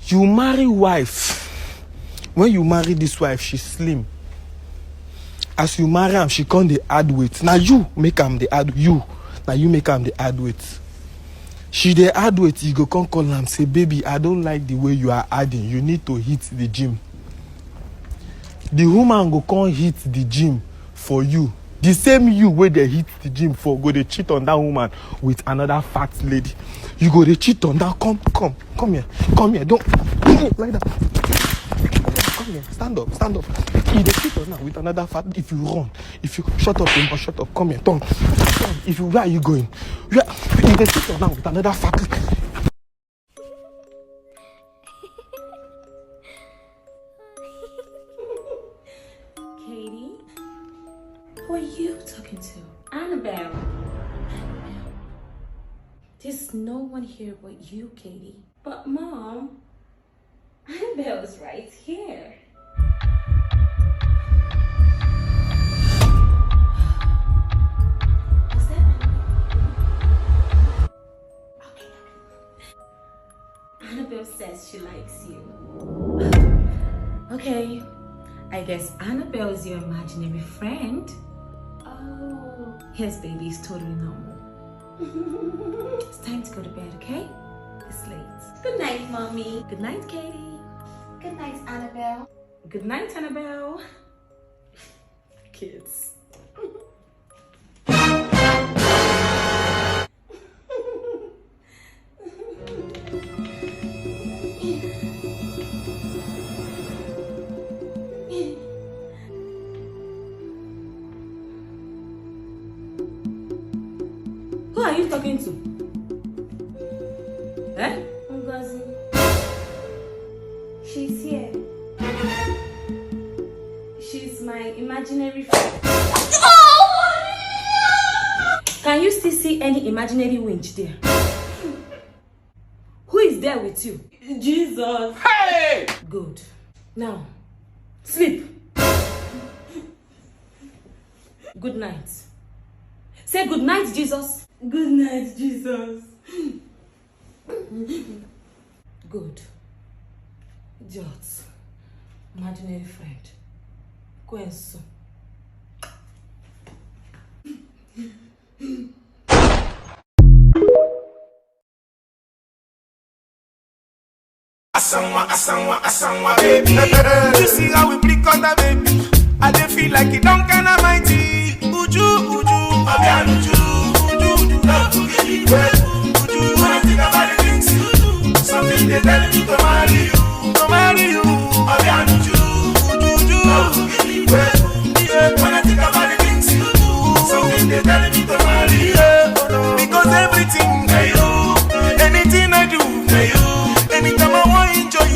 You marry wife. When you marry this wife, she's slim. As you marry am, she can't dey add weight. Now you make am dey add you. Now you make am dey add weight. She dey add weight, you go come call am say, baby, I don't like the way you are adding. You need to hit the gym. The woman go come hit the gym for you. The same you where they hit the gym for go they cheat on that woman with another fat lady. You go they cheat on that. Come here. Don't like that. Come here. Stand up. You they cheat on her with another fat. If you run, if you shut up, come here. Turn. If you where are you going? You they cheat on her with another fat. Katie, who are you talking to? Annabelle. There's no one here but you, Katie. But Mom, Annabelle is right here. Is that Annabelle? Okay. Annabelle says she likes you. Okay. I guess Annabelle is your imaginary friend. Oh. Yes, baby, it's totally normal. It's time to go to bed, okay? It's late. Good night, Mommy. Good night, Katie. Good night, Annabelle. Good night, Annabelle. Kids. Who are you talking to? Eh? Ngozi. She's here. She's my imaginary friend. Oh! Can you still see any imaginary winch there? Who is there with you? Jesus. Hey! Good. Now, sleep. Good night. Say good night, Jesus. Good night, Jesus. Good. Idiot. Imaginary friend. Go and so. Asanwa, baby. You see how we blick on that, baby. I dey feel like it don't kinda mighty. Uju, Abian Uju, love to get it wet. Uju, when I think about the things you do, something they tell me to marry you. Abian Uju, love to get it wet. When I think about the things you do, something they tell me to marry you. Because everything, anything I do, anytime I want to enjoy,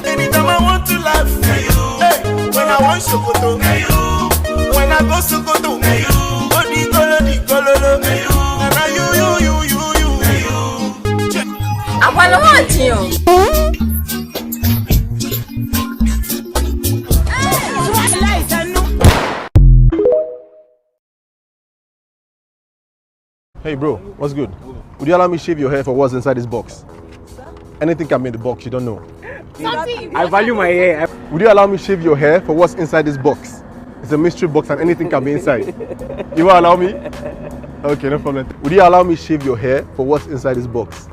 anytime I want to laugh, hey, when I want Sokoto, when I go Sokoto, Hey bro, what's good? Would you allow me to shave your hair for what's inside this box? Anything can be in the box, you don't know. I value my hair. Would you allow me to shave your hair for what's inside this box? It's a mystery box and anything can be inside. You will allow me? Okay, no problem. Would you allow me to shave your hair for what's inside this box?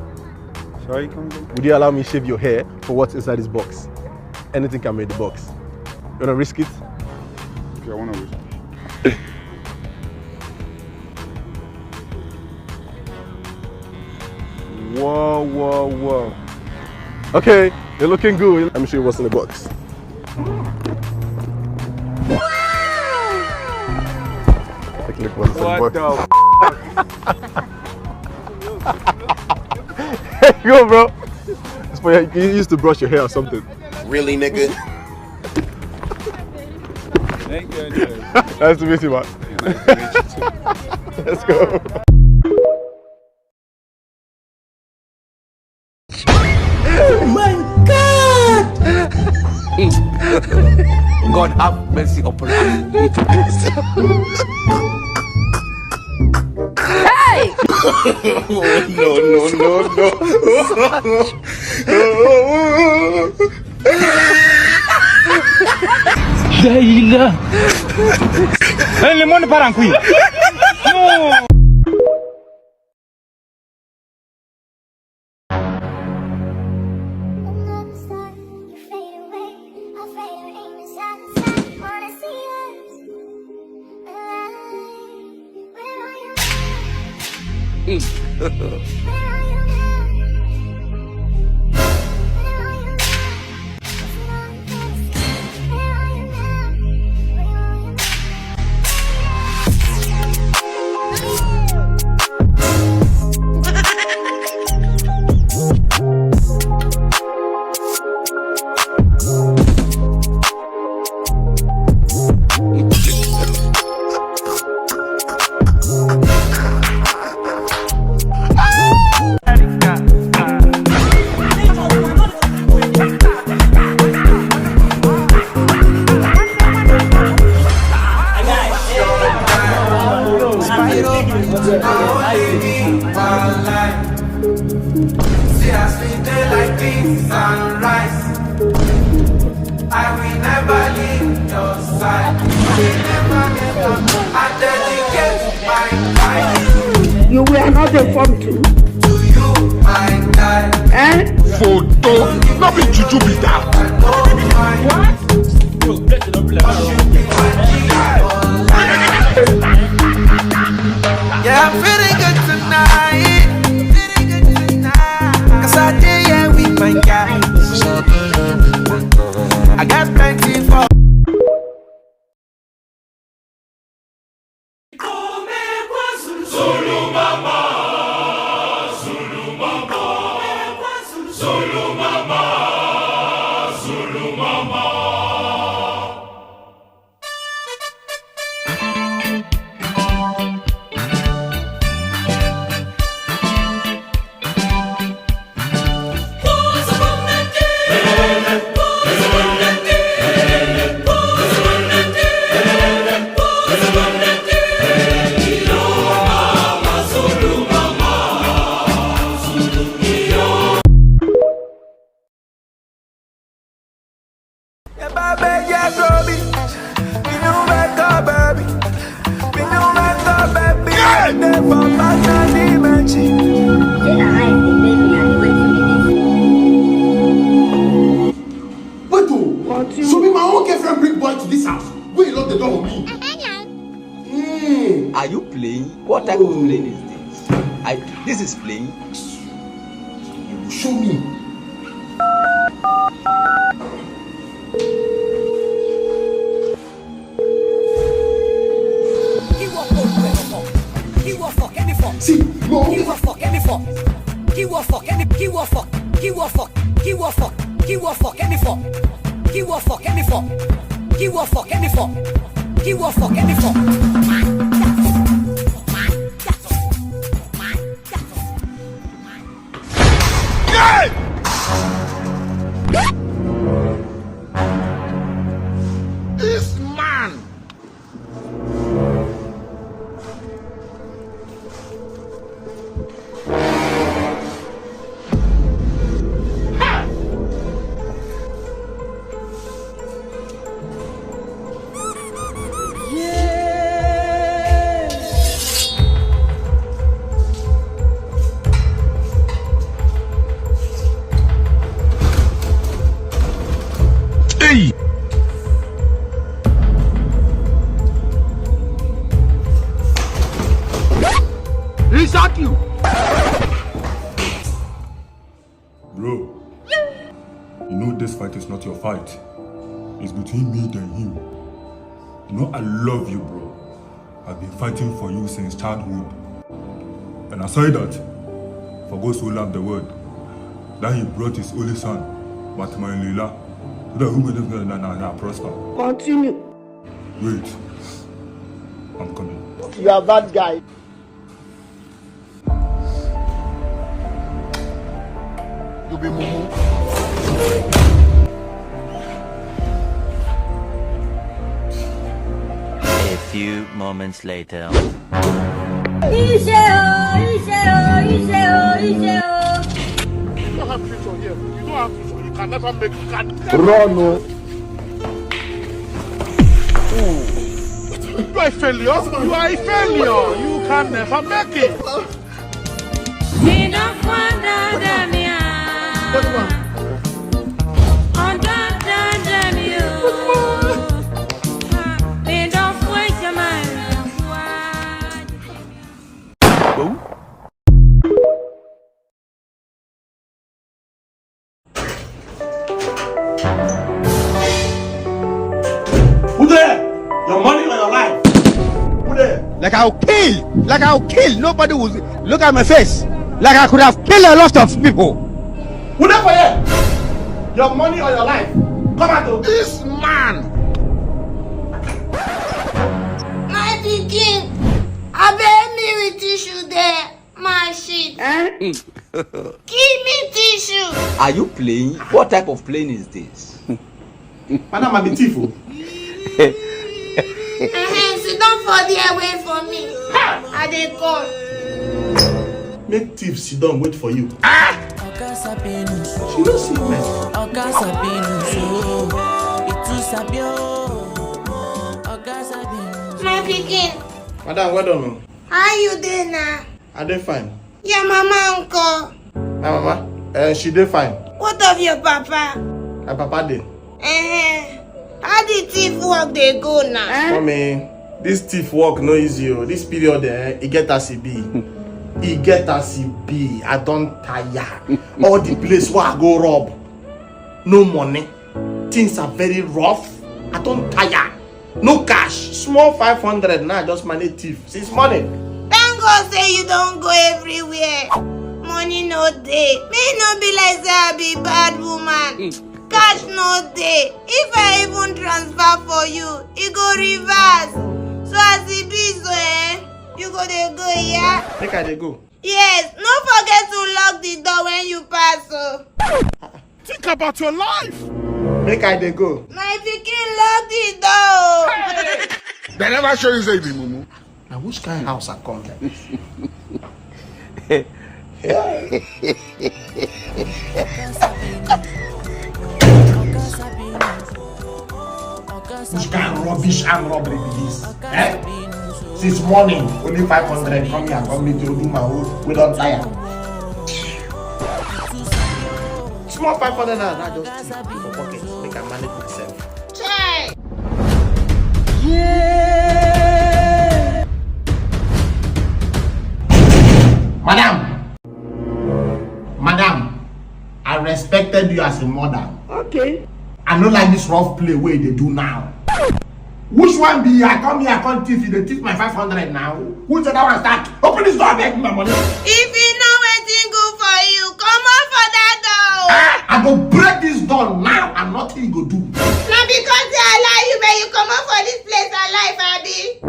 Sorry, come again? Would you allow me to shave your hair for what's inside this box? Anything can be in the box. You wanna risk it? Okay, I wanna risk it. Whoa. Okay, you're looking good. Let me show you what's in the box. Take a look what's in the box. Here you go, bro. It's for you used to brush your hair or something. Really, nigga? Thank you. Nice to meet you, man. Nice to meet you too. Let's go. Oh my God! God have mercy upon us. Hey! No. Naija. Le monde part en couille. Non. See us we day like this sunrise. I will never leave your side. Never, I dedicate my life. You were not informed to. To you, my guy. Photo, not be juju be that. Yeah, I'm feeling good tonight. Cause I did here with my guys. I got plenty for. Zulu mama, Zulu mama, Zulu mama, Zulu mama. So be my own girlfriend bring boy to this house. Wait, lock the door on me. Are you playing? What type of playing is this? This is playing. You will show me. See, no. This man. Hey! He shot you! Bro, you know this fight is not your fight. It's between me and him. You know I love you, bro. I've been fighting for you since childhood. And I say that, for God so loved the world, that he brought his only son, Matma and Lila, so that we may prosper. Continue. Wait, I'm coming. You are that guy. You be mumu. A few moments later. You don't have future here. You don't have future. You can never make. Run, no. You are a failure. You are a failure. You can never make it. Who there? Your money or your life? Who there? Like I'll kill. Nobody will look at my face. Like I could have killed a lot of people. Who there for you? Your money or your life? Come out to this man. My pikin, I beg me with tissue there. My shit. Give me tissue. Are you playing? What type of playing is this? Madam, I be thief. Sit down for there, wait for me. I dey come. Make thief sit down, wait for you. She don't see me. My pikin, Madam, well done. how you dey now? I dey fine. Your mama uncle. My mama, she dey fine. What of your papa? My papa dey. How the thief work dey go now? Mommy, this thief work no easy. This period, e get as e be. E get as e be. I don tire. All the place where I go rob, no money. Things are very rough. I don tire. No cash. Small 500 now. Just manage thief. Since morning. Thank God say you don't go everywhere. Money no dey. Me no be like say I be bad woman. Cash no dey. If I even transfer for you, e go reverse. So as e be so you go dey go, yeah? Make I dey go. Yes, no forget to lock the door when you pass. Think about your life. Make I dey go. My pikin lock the door. They never show you say the mumu. Now which kind of house I come like? Which kind of rubbish and robbery be this? Since morning, only 500 come here, come me to do my own. We don't tire. Small 500 now, just keep for pocket. Make I manage myself. Check. Madam, I respected you as a mother. Okay. I don't like this rough play where they do now. Which one be I come here, I can't thief you, they thief my 500 now. Which other one start? Open this door, I beg my money. If you know waiting good for you, come on for that door. I go break this door now and nothing you go do. Now because they allow you, may you come on for this place alive, Abby.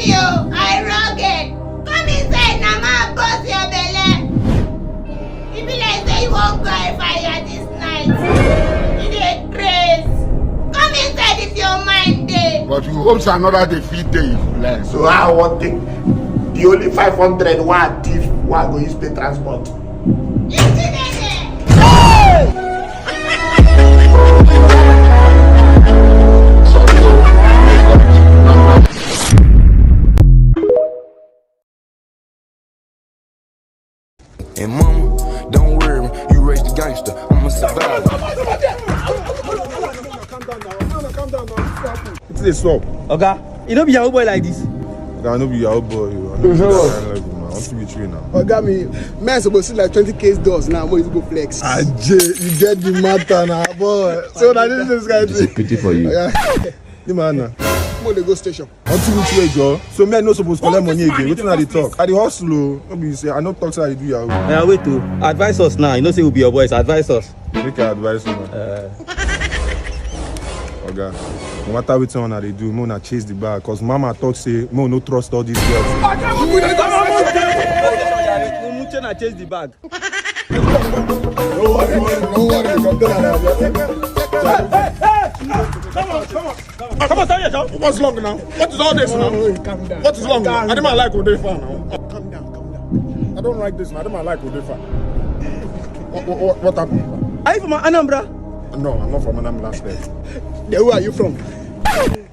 I rugged. Come inside, now my boss your belly. If you like say you won't go fire this night, you dey grace. Come inside if your mind day. But you hope say another defeat day you bless. So I want take the only 500 one thief one go use pay transport. You see that there? And mama, don't worry, you raised the gangster, I'm a survivor. Calm down now. It's a stop. Okay, you know be your boy like this. Okay, I know be your boy. I want to be true now. Oga me, man supposed to see like 20 case doors now. Boy, you go flex. Ajay, you get the matter now, boy. So that this guy. It's a pity for you. The man. Mo dey go station. Until which way go? So me I no supposed to collect money again. Wetin I dey talk? I dey hustle. No be say I no talk say I dey do yahoo. Yeah, wait to advise us now. You know say we'll be your boys. Advise us. Make I advise you now. Oga, no matter wetin una dey do, mo na chase the bag. Cause mama talk say mo no trust all these girls. Na chase the bag. No worry. Come on, stand here, what's long now? What is all this now? Calm down. What is long now? I didn't like Odefa now. Calm down. I don't like this now. I didn't like Odefa. What happened? Are you from Anambra? No, I'm not from Anambra State. Then where are you from?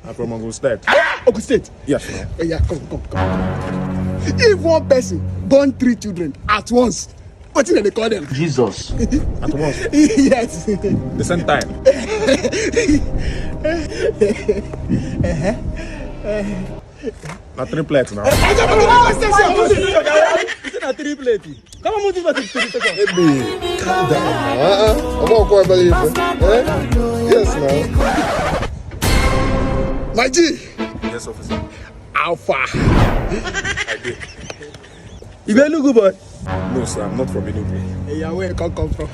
I'm from Ogun State. Ogun State? Yes, no. Oh, yeah, come. If one person born 3 children at once, what do they call them? Jesus. At once? Yes. The same time? Not 3 plates now. It's not 3 plates. Come on, move to 3 seconds. Baby, calm down. I'm not quite believe it. Yes, now. My G. Yes, officer. How far? I did. You better look good, boy. No, sir, I'm not from Enugu. Hey, where you come from?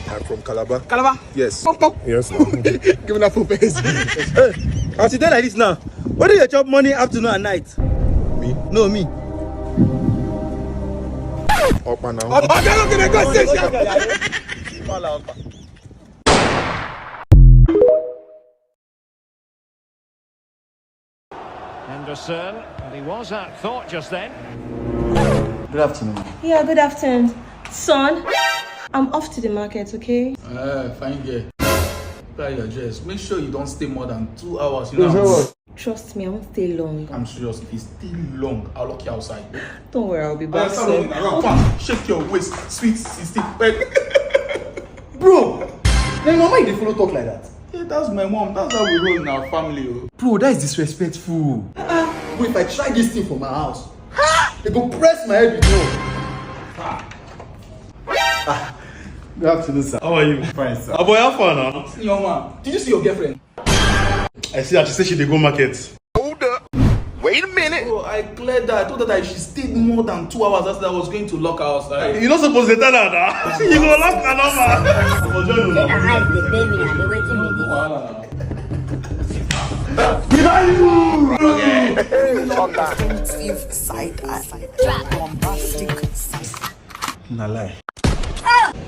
I'm from Calabar. Calabar? Yes. Come. Yes, now. Give me that 4 pence. Hey, as you tell like this now, what do you chop money afternoon and night? Me? No, me. Up and down. Okay, look at the gas station. Henderson, and he was at thought just then. Good afternoon. Yeah, good afternoon. Son, I'm off to the market, okay? Fine girl. Try your dress. Make sure you don't stay more than 2 hours. You know. Trust me, I won't stay long. I'm serious. If you stay long, I'll lock you outside. Don't worry, I'll be back soon. soon. Come on, shake your waist, sweet 16. Bro, then why they follow talk like that? Yeah, that's my mom. That's how we roll in our family. Bro, that is disrespectful. But if I try this thing for my house, they go press my head with Good afternoon, sir. How are you? Fine, sir. Oh boy, how far now? Young man, did you see your girlfriend? I see that she said she dey go market. Hold up. Wait a minute. Bro, I cleared that. I told her that she stayed more than 2 hours after I was going to lock her outside. You not supposed to tell her that. You go lock her number.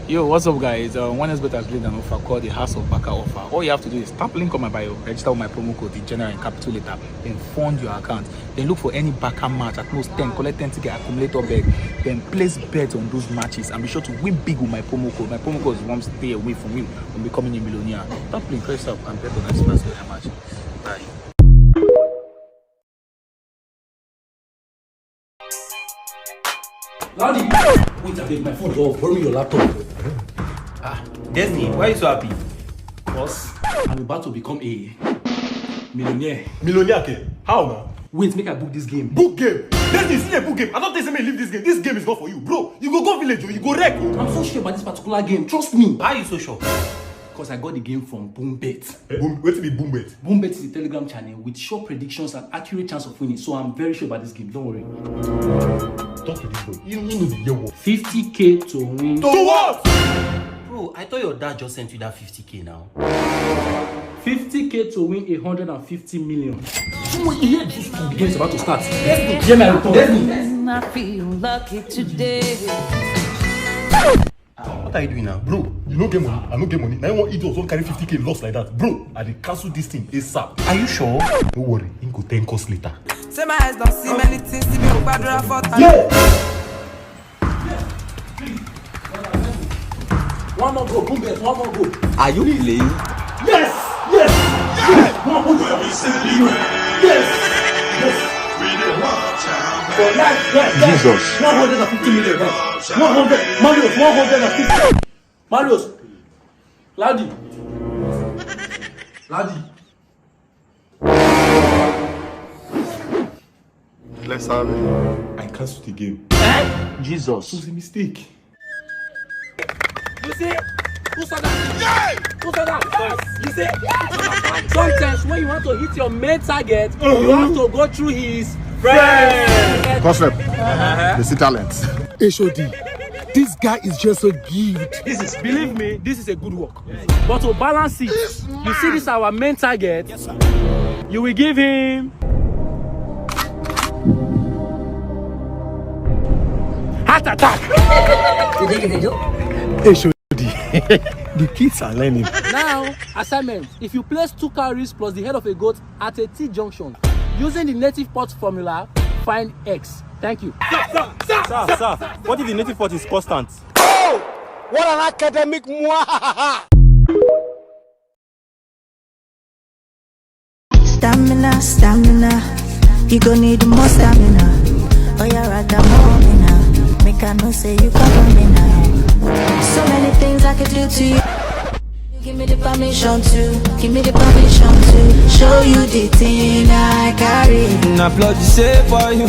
Yo, what's up guys? One is better grade an offer called the House of Baka offer. All you have to do is tap link on my bio, register with my promo code, the general and capital letter, then fund your account. Then look for any Baka match at most 10, collect 10 ticket accumulator bag, then place bets on those matches and be sure to win big with my promo code. My promo code is one stay away from you from becoming a millionaire. Tap link, press up and bet on express with match. Bye. Loudy! Wait a bit, my phone is off. Borrow me your laptop. Destiny, why are you so happy? Boss, I'm about to become a millionaire. Millionaire, okay? How now? Wait, make I book this game. Book game? Destiny, see a book game. I don't think somebody leave this game. This game is not for you, bro. You go village, you go wreck. I'm so sure about this particular game. Trust me. Why are you so sure? Because I got the game from Boombet. Wait till be Boombet. Boombet is a Telegram channel with sure predictions and accurate chance of winning. So I'm very sure about this game. Don't worry. Talk to this boy. You know the year what? 50k to win. To what? Bro, I thought your dad just sent you that 50k now. 50k to win 150 million. The game is about to start. Hear my report. I feel lucky today. What are you doing now? Bro, you no get money. I no get money. Now you want idiot don't carry 50k loss like that. Bro, I dey cancel this thing ASAP. Are you sure? Don't worry, it go 10 cost later. Say my eyes don't see many things. See me go bad for time. One more go, Boombet, one more go. Are you playing? Yes! Jesus. 150 million. 100. Marius, 150. Marius. Loudy. Let's have it. I cancelled the game. Jesus. It was a mistake. You see? Who saw that? Who saw that? You see? Sometimes when you want to hit your main target, you have to go through his friend. Concept. They see talent. HOD, this guy is just so good. Believe me, this is a good work. But to balance it, you see this is our main target. Yes, sir. You will give him heart attack. HOD, the kids are learning. Now, assignment. If you place 2 calories plus the head of a goat at a T junction using the native pot formula, find X. Thank you. Sir, what if the native fort is constant? Oh! What an academic moi! Stamina. You gon' need more stamina. Oh, you're right, more me now. Make I know say you cover me now. So many things I could do to you. Give me the permission to show you the thing I carry. Now blood you say for you.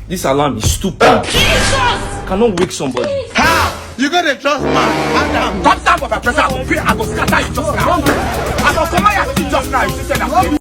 This alarm is stupid. Cannot wake somebody. How? You gotta trust man. Adam. Top of my pressure. I go scatter you just now. I go come out just now. You said that.